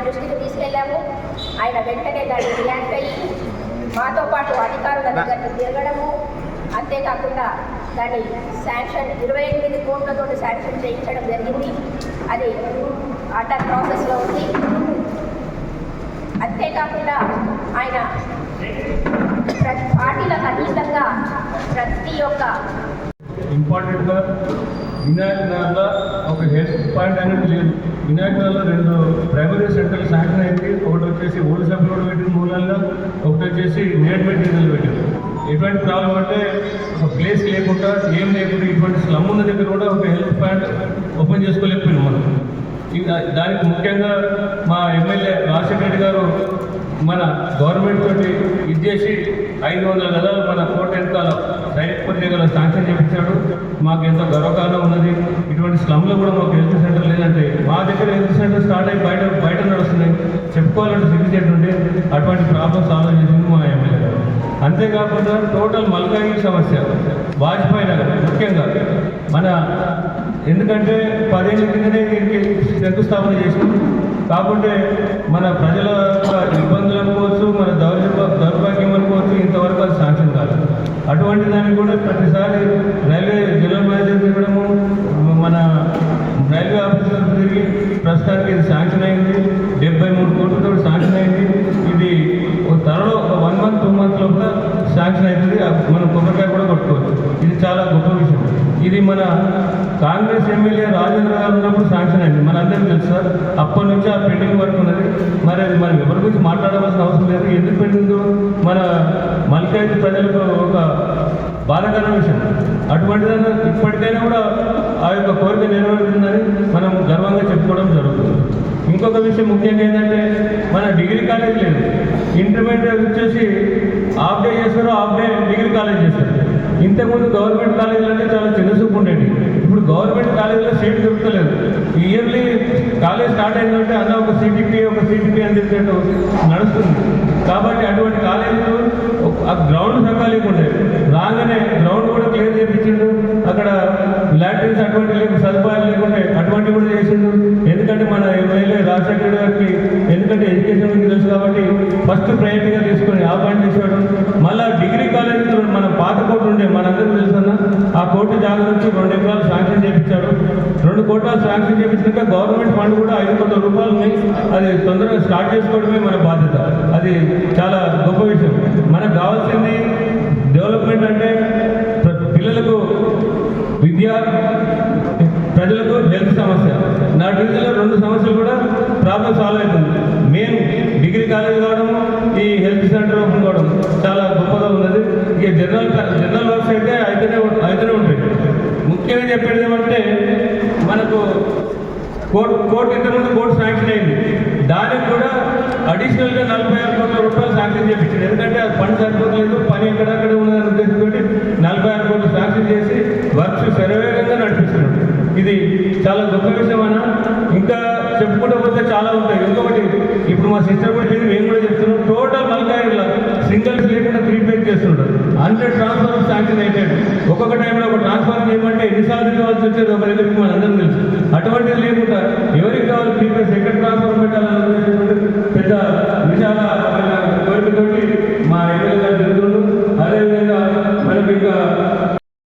దృష్టికి తీసుకెళ్ళాము. ఆయన వెంటనే దాన్ని రియాక్ట్ అయ్యి మాతో పాటు అధికారుల దగ్గరకు తిరగడము, అంతేకాకుండా దాన్ని శాంక్షన్ 28 కోట్లతో శాంక్షన్ చేయించడం జరిగింది. అది అండర్ ప్రాసెస్లో ఉంది. అంతేకాకుండా ఆయన పార్టీలకు అతీతంగా ప్రతి ఒక్క ఇంపార్టెంట్గా వినాయక్ నగర్లో ఒక హెల్త్ పాయింట్ అనేది లేదు. వినాయక్ నగర్లో 2 ప్రైమరీ సెంటర్లు శాంక్షన్ అయింది. ఒకటి వచ్చేసి ఓల్డ్ సబ్ రోడ్ పెట్టిన మూలల్లో, ఒకటి వచ్చేసి నేట్ మెటీరియల్ పెట్టింది. ఎటువంటి ప్రాబ్లం అంటే ఒక ప్లేస్ లేకుండా ఏం లేకుండా ఇటువంటి స్లమ్ ఉన్న దగ్గర కూడా ఒక హెల్త్ పాయింట్ ఓపెన్ చేసుకోలేకపోయింది మనం. దానికి ముఖ్యంగా మా ఎమ్మెల్యే రాజశేఖర రెడ్డి గారు మన గవర్నమెంట్ తోటి ఇది చేసి 500 గదాలు మన కోట వెనకాల సైనికపూర్ దగ్గర శాంక్షన్ చేయించాడు. మాకు ఎంతో గర్వకారణం ఉన్నది. ఇటువంటి స్లమ్లో కూడా మాకు హెల్త్ సెంటర్ లేదంటే మా దగ్గర హెల్త్ సెంటర్ స్టార్ట్ అయ్యి బయట నడుస్తున్నాయి. చెప్పుకోవాలంటే సిగ్గుచేటు ఉంటే అటువంటి ప్రాబ్లమ్ సాల్వ్ చేసింది మా ఎమ్మెల్యే గారు. అంతేకాకుండా టోటల్ మల్కాగిరి సమస్య, వాజ్పేయి నగర్ ముఖ్యంగా మన, ఎందుకంటే 10 ఏళ్ళ కిందనే దీనికి శంకుస్థాపన చేసినాం. కాకుంటే మన ప్రజల ఇబ్బందులు అనుకోవచ్చు, మన దౌర్భాగ్యం అనుకోవచ్చు, ఇంతవరకు అది శాంక్షన్ కాదు. అటువంటి దానికి కూడా ప్రతిసారి రైల్వే జనరల్ మేనేజర్ తిరగడము, మన రైల్వే ఆఫీసర్ తిరిగి ప్రస్తుతానికి ఇది శాంక్షన్ అయింది. 73 కోట్లతో శాంక్షన్ అయింది. ఇది త్వరలో ఒక 1 month 2 months లోపల శాంక్షన్ అవుతుంది. మనం కొబ్బరికాయ కూడా కొట్టుకోవచ్చు. ఇది చాలా గొప్ప విషయం. ఇది మన కాంగ్రెస్ ఎమ్మెల్యే రాజేంద్ర గారు ఉన్నప్పుడు శాంక్షన్ అయింది. మనందరికీ తెలుసు సార్. అప్పటి నుంచి ఆ పెండింగ్ వర్క్ ఉన్నది. మరి అది మనం ఎవరి గురించి మాట్లాడవలసిన అవసరం లేదు. ఎందుకు పెండిందో మన మల్కాయి ప్రజలకు ఒక బాధాకరమైన విషయం. అటువంటిదైనా ఇప్పటికైనా కూడా ఆ యొక్క కోరిక నెరవేరుతుందని మనం గర్వంగా చెప్పుకోవడం జరుగుతుంది. ఇంకొక విషయం ముఖ్యంగా ఏంటంటే మన డిగ్రీ కాలేజ్ లేదు. ఇంటర్మీడియట్ వచ్చేసి హాఫ్ డే చేస్తారు, హాఫ్ డే డిగ్రీ కాలేజ్ చేస్తారు. ఇంతకుముందు గవర్నమెంట్ కాలేజీలు అంటే చాలా చిన్న చూపు ఉండేది. ఇప్పుడు గవర్నమెంట్ కాలేజీలో సీట్ దొరకలేదు. ఇయర్లీ కాలేజ్ స్టార్ట్ అయిందంటే అన్న ఒక సిటీపీ అని చెప్పేట్టు నడుస్తుంది. కాబట్టి అటువంటి కాలేజీలు ఆ గ్రౌండ్ సకాలికి ఉండేది. రాగానే గ్రౌండ్ కూడా క్లియర్ చేయించిండు. అక్కడ లాట్రిన్స్ అటువంటి సదుపాయాలు లేకుంటే అటువంటివి కూడా చేసిండు. ఎందుకంటే మన ఎమ్మెల్యే రాజశేఖర గారికి ఎందుకంటే ఎడ్యుకేషన్ గురించి తెలుసు కాబట్టి ఫస్ట్ ప్రయారిటీగా తీసుకొని ఆ పాయింట్ చేసాడు. మళ్ళీ డిగ్రీ కాలేజీలో మన పాత కోర్టు ఉండే మనందరికీ తెలుసన్న, ఆ కోర్టు జాగా నుంచి 2 ఎకరాలు శాంక్షన్ చేయించాడు. 2 కోట్ల శాంక్షన్ చేయించాక గవర్నమెంట్ ఫండ్ కూడా 5 కోట్ల రూపాయలు ఉన్నాయి. అది తొందరగా స్టార్ట్ చేసుకోవడమే మన బాధ్యత. అది చాలా గొప్ప విషయం. మనకు కావాల్సింది డెవలప్మెంట్ అంటే పిల్లలకు విద్య, ప్రజలకు హెల్త్ సమస్య. నా డివిజన్లో 2 సమస్యలు కూడా ప్రాబ్లం సాల్వ్ అవుతుంది. మెయిన్ డిగ్రీ కాలేజ్ కావడం, ఈ హెల్త్ సెంటర్ ఓపెన్ కావడం చాలా గొప్పగా ఉన్నది. ఇక జనరల్ వర్క్స్ అయితే అయితేనే ఉంటాయి. ముఖ్యంగా చెప్పేది ఏమంటే మనకు కోర్టు ఇంతకుముందు కోర్టు శాంక్షన్ అయింది. దానికి కూడా అడిషనల్గా 46 కోట్ల రూపాయలు శాంక్షన్ చేయించాడు. ఎందుకంటే అది ఫండ్ సరిపోతలేదు, పని ఎక్కడక్కడ ఉన్నదని ఉద్దేశంతో 46 కోట్లు శాంక్షన్ చేసి వర్క్స్ శరవేగంగా నడిపిస్తున్నాడు. ఇది చాలా గొప్ప విషయం అన్న. ఇంకా చెప్పుకుంటూ పోతే చాలా ఉంటాయి. ఇంకొకటి ఇప్పుడు మా సిస్టర్ కూడా మేము కూడా చెప్తున్నాం. టోటల్ మల్కాయిలో సింగిల్స్ లేకుండా 3 పేజ్ చేస్తున్నాడు. 100 ట్రాన్స్ఫర్ శాంక్షన్ అయ్యాడు. ఒక్కొక్క టైంలో ఒక ట్రాన్స్ఫర్ చేయమంటే ఎన్నిసార్లు కావాల్సి వచ్చేది ఒక దగ్గరికి మన అందరం తెలుసు. అటువంటిది లేకుండా